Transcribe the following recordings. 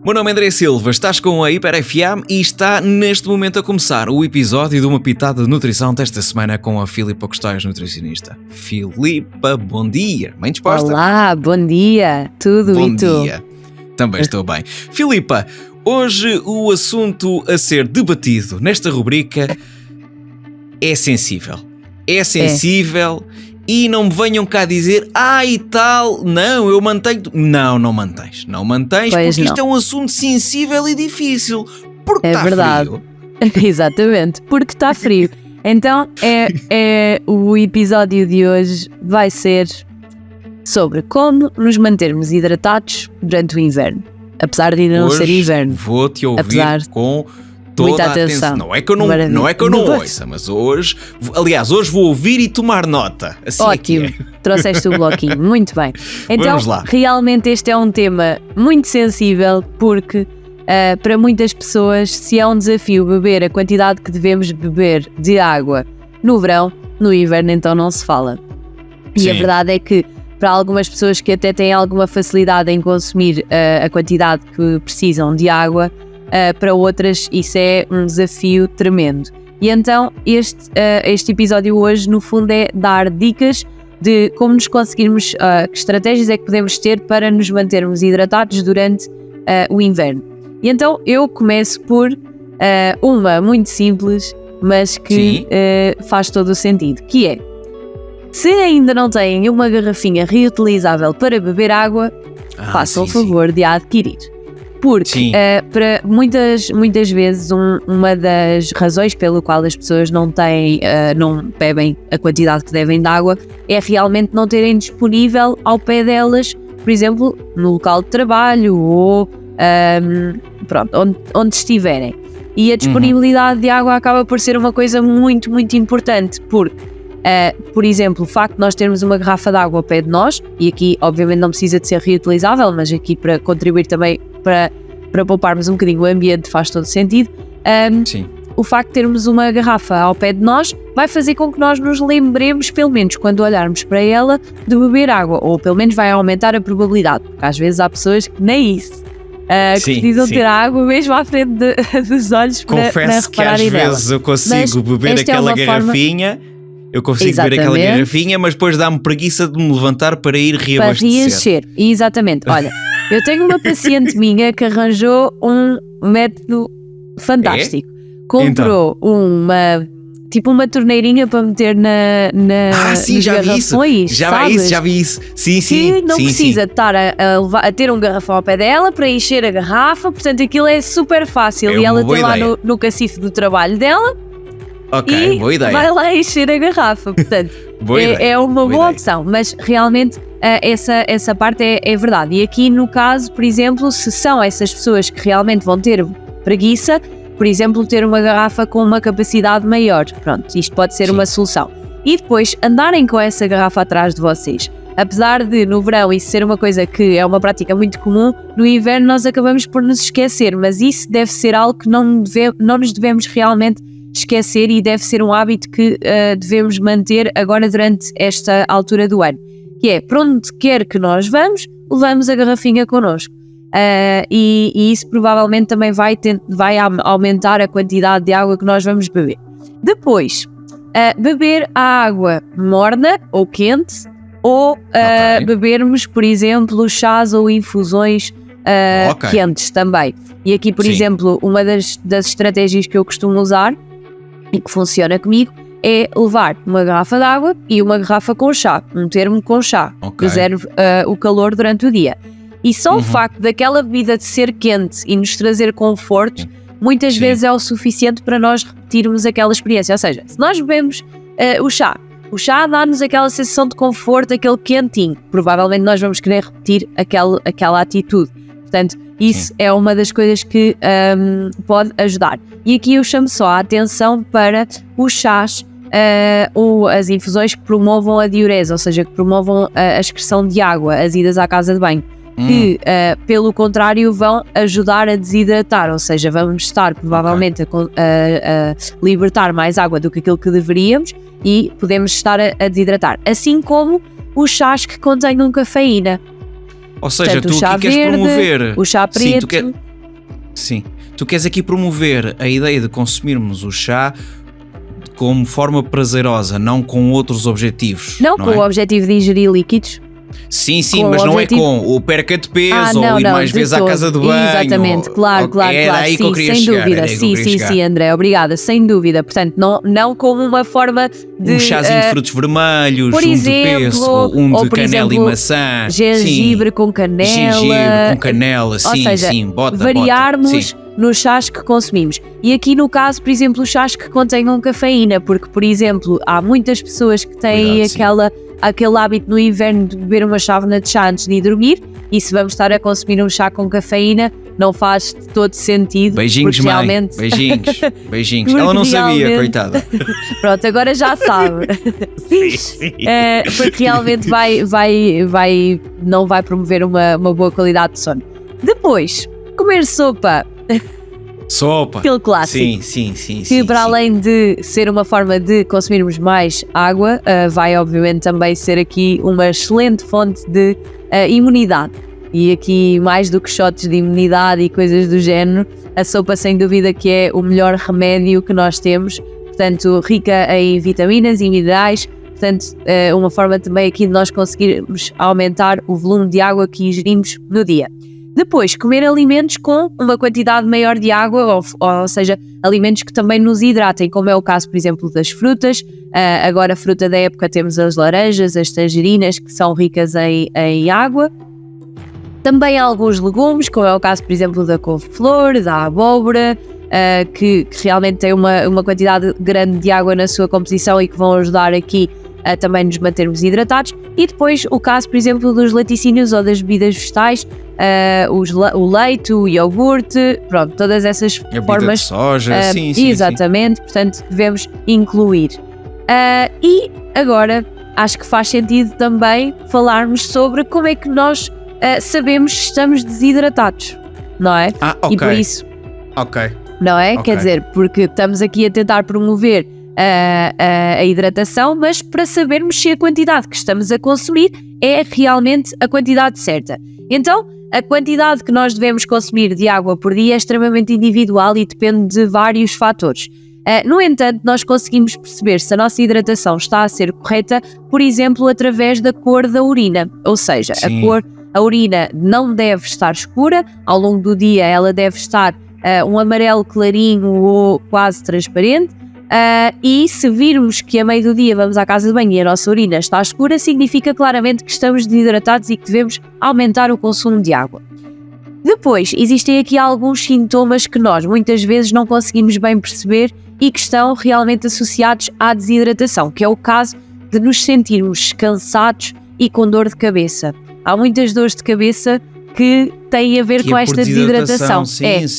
Meu nome é André Silva, estás com a Hiper FM e está neste momento a começar o episódio de uma pitada de nutrição desta semana com a Filipa Custóias, nutricionista. Filipa, bom dia, bem disposta? Olá, bom dia, tudo bom e tu? Bom dia, também estou bem. Filipa, hoje o assunto a ser debatido nesta rubrica é sensível. E não me venham cá dizer, e tal, não, eu mantenho... Não mantens, Pois porque isto não. é um assunto sensível e difícil, porque É está verdade. frio. Exatamente, porque está frio. Então, o episódio de hoje vai ser sobre como nos mantermos hidratados durante o inverno. Apesar de ainda não ser inverno. Vou-te ouvir com muita toda a atenção. Não é que eu não ouça, mas hoje vou ouvir e tomar nota. Assim ótimo, é que é. Trouxeste o bloquinho, muito bem. Então, Vamos lá. Realmente este é um tema muito sensível porque para muitas pessoas, se é um desafio beber a quantidade que devemos beber de água no verão, no inverno então não se fala. E Sim. a verdade é que para algumas pessoas que até têm alguma facilidade em consumir a quantidade que precisam de água, para outras isso é um desafio tremendo. E então este episódio hoje no fundo é dar dicas de como nos conseguirmos, que estratégias é que podemos ter para nos mantermos hidratados durante o inverno. E então eu começo por uma muito simples, mas que faz todo o sentido, que é: se ainda não têm uma garrafinha reutilizável para beber água, façam o favor de a adquirir. Porque para muitas vezes uma das razões pelo qual as pessoas não bebem a quantidade que devem de água é realmente não terem disponível ao pé delas, por exemplo, no local de trabalho ou onde estiverem. E a disponibilidade de água acaba por ser uma coisa muito, muito importante, porque por exemplo, o facto de nós termos uma garrafa de água ao pé de nós, e aqui obviamente não precisa de ser reutilizável, mas aqui para contribuir também para pouparmos um bocadinho o ambiente faz todo sentido. O facto de termos uma garrafa ao pé de nós vai fazer com que nós nos lembremos, pelo menos quando olharmos para ela, de beber água, ou pelo menos vai aumentar a probabilidade, porque às vezes há pessoas que nem isso, que precisam ter água mesmo à frente dos olhos para repararem nela. Confesso que às vezes eu consigo beber aquela garrafinha... Eu consigo beber aquela garrafinha, mas depois dá-me preguiça de me levantar para ir reabastecer. Para reabastecer, exatamente. Olha, eu tenho uma paciente minha que arranjou um método fantástico. Comprou uma torneirinha para meter nos garrafões. Já vi isso. Sim. Não precisa estar a ter um garrafão ao pé dela para encher a garrafa, portanto aquilo é super fácil. E ela tem lá no cacifo do trabalho dela. Ok, boa ideia. Vai lá encher a garrafa, portanto é uma boa opção, mas realmente essa parte é verdade. E aqui no caso, por exemplo, se são essas pessoas que realmente vão ter preguiça, por exemplo, ter uma garrafa com uma capacidade maior, pronto, isto pode ser uma solução. E depois andarem com essa garrafa atrás de vocês. Apesar de no verão isso ser uma coisa que é uma prática muito comum, no inverno nós acabamos por nos esquecer, mas isso deve ser algo que não nos devemos realmente esquecer e deve ser um hábito que devemos manter agora durante esta altura do ano, que é, para onde quer que nós vamos, levamos a garrafinha connosco, e isso provavelmente também vai aumentar a quantidade de água que nós vamos beber. Depois, beber a água morna ou quente, ou bebermos, por exemplo, chás ou infusões quentes também. E aqui, por exemplo, uma das estratégias que eu costumo usar e que funciona comigo é levar uma garrafa de água e uma garrafa com chá, um termo com chá, que reserve o calor durante o dia. E só o facto daquela bebida de ser quente e nos trazer conforto, muitas vezes é o suficiente para nós repetirmos aquela experiência. Ou seja, se nós bebemos o chá dá-nos aquela sensação de conforto, aquele quentinho, provavelmente nós vamos querer repetir aquela atitude. Portanto, isso é uma das coisas que pode ajudar. E aqui eu chamo só a atenção para os chás ou as infusões que promovam a diurese, ou seja, que promovam a excreção de água, as idas à casa de banho, que pelo contrário vão ajudar a desidratar, ou seja, vamos estar provavelmente a libertar mais água do que aquilo que deveríamos e podemos estar a desidratar. Assim como os chás que contenham cafeína. Ou seja, portanto, tu o chá aqui queres verde, promover... o chá preto... Tu queres aqui promover a ideia de consumirmos o chá como forma prazerosa, não com outros objetivos. Não com o objetivo de ingerir líquidos. Sim, mas não é com o perca de peso ou ir mais vezes à casa de banho. Exatamente, claro. Aí que eu queria sem chegar, dúvida. Sim, André, obrigada, sem dúvida. Portanto, não como uma forma de... Um chazinho de frutos vermelhos, por exemplo, de canela e maçã. Gengibre com canela. Bota. Variarmos nos chás que consumimos. E aqui no caso, por exemplo, os chás que contenham cafeína, porque, por exemplo, há muitas pessoas que têm aquele hábito no inverno de beber uma chávena de chá antes de ir dormir, e se vamos estar a consumir um chá com cafeína, não faz de todo sentido. Beijinhos, mãe. Realmente... Beijinhos. Ela não sabia, coitada. Pronto, agora já sabe. Porque realmente não vai promover uma boa qualidade de sono. Depois, comer sopa. Aquele clássico. Sim. Para além de ser uma forma de consumirmos mais água, vai obviamente também ser aqui uma excelente fonte de imunidade. E aqui, mais do que shots de imunidade e coisas do género, a sopa sem dúvida que é o melhor remédio que nós temos. Portanto, rica em vitaminas e minerais. Portanto, uma forma também aqui de nós conseguirmos aumentar o volume de água que ingerimos no dia. Depois, comer alimentos com uma quantidade maior de água, ou seja, alimentos que também nos hidratem, como é o caso, por exemplo, das frutas. Agora, fruta da época, temos as laranjas, as tangerinas, que são ricas em água. Também há alguns legumes, como é o caso, por exemplo, da couve-flor, da abóbora, que realmente têm uma quantidade grande de água na sua composição e que vão ajudar aqui a também nos mantermos hidratados. E depois o caso, por exemplo, dos laticínios ou das bebidas vegetais, o leite, o iogurte, pronto, todas essas formas de soja, exatamente, portanto devemos incluir. E agora acho que faz sentido também falarmos sobre como é que nós sabemos se estamos desidratados, não é? Ok. E por isso, não é? Quer dizer, porque estamos aqui a tentar promover a hidratação, mas para sabermos se a quantidade que estamos a consumir é realmente a quantidade certa. Então, a quantidade que nós devemos consumir de água por dia é extremamente individual e depende de vários fatores. No entanto, nós conseguimos perceber se a nossa hidratação está a ser correta, por exemplo, através da cor da urina. Ou seja, a urina não deve estar escura, ao longo do dia ela deve estar um amarelo clarinho ou quase transparente. E se virmos que a meio do dia vamos à casa de banho e a nossa urina está escura, significa claramente que estamos desidratados e que devemos aumentar o consumo de água. Depois, existem aqui alguns sintomas que nós muitas vezes não conseguimos bem perceber e que estão realmente associados à desidratação, que é o caso de nos sentirmos cansados e com dor de cabeça. Há muitas dores de cabeça que têm a ver com esta desidratação.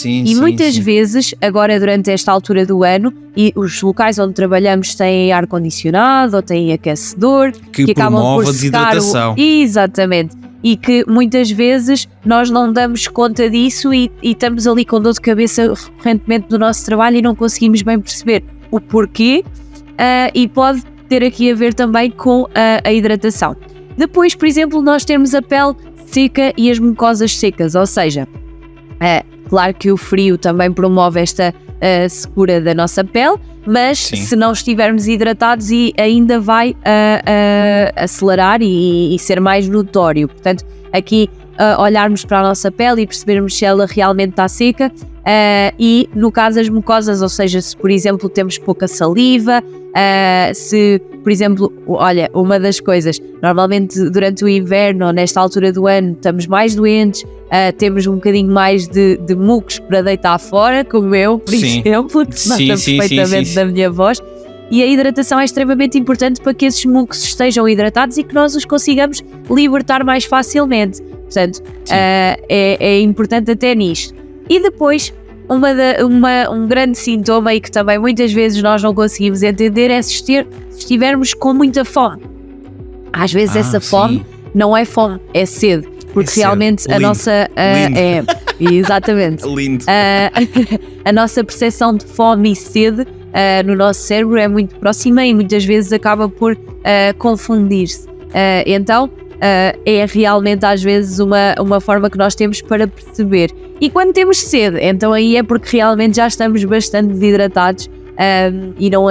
E muitas vezes, agora durante esta altura do ano, e os locais onde trabalhamos têm ar-condicionado ou têm aquecedor, que acabam por a desidratação. Exatamente. E que muitas vezes nós não damos conta disso e estamos ali com dor de cabeça recorrentemente no nosso trabalho e não conseguimos bem perceber o porquê, e pode ter aqui a ver também com a hidratação. Depois, por exemplo, nós temos a pele seca e as mucosas secas, ou seja, claro que o frio também promove esta secura da nossa pele, mas se não estivermos hidratados ainda vai acelerar e ser mais notório. Portanto, aqui olharmos para a nossa pele e percebermos se ela realmente está seca, e no caso das mucosas, ou seja, se por exemplo temos pouca saliva, se por exemplo, olha, uma das coisas, normalmente durante o inverno ou nesta altura do ano estamos mais doentes, temos um bocadinho mais de mucos para deitar fora, como eu, por exemplo, que se nota perfeitamente da minha voz. E a hidratação é extremamente importante para que esses mucos estejam hidratados e que nós os consigamos libertar mais facilmente. Portanto, é importante até nisto. E depois, um grande sintoma e que também muitas vezes nós não conseguimos entender é se estivermos com muita fome. Às vezes essa fome não é fome, é sede. Porque realmente a nossa... exatamente. Lindo. A nossa percepção de fome e sede no nosso cérebro é muito próxima e muitas vezes acaba por confundir-se. Então é realmente às vezes uma forma que nós temos para perceber. E quando temos sede, então aí é porque realmente já estamos bastante desidratados e não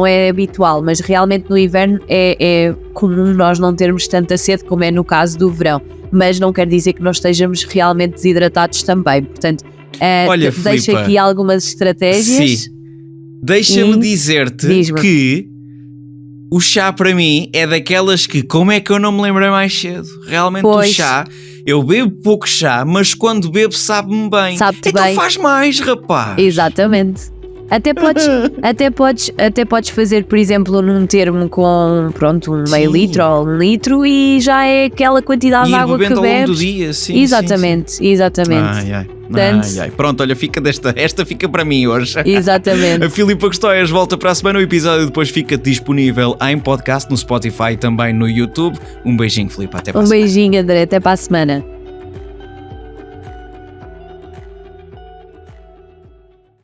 é habitual, mas realmente no inverno é comum nós não termos tanta sede como é no caso do verão, mas não quer dizer que nós estejamos realmente desidratados também, portanto olha, deixo Filipa, aqui algumas estratégias. Sim. Deixa-me dizer-te que o chá para mim é daquelas que, como é que eu não me lembrei mais cedo? Realmente o chá, eu bebo pouco chá, mas quando bebo sabe-me bem. Sabe-te então bem. Faz mais, rapaz. Exatamente. Até podes fazer, por exemplo, num termo com meio litro ou 1 litro e já é aquela quantidade de água que bebes. Ao longo do dia, sim. Exatamente. Ai. Pronto, olha, esta fica para mim hoje. Exatamente. A Filipa Custóias volta para a semana, o episódio depois fica disponível em podcast, no Spotify e também no YouTube. Um beijinho, Filipa, até para a semana. Um beijinho, André, até para a semana.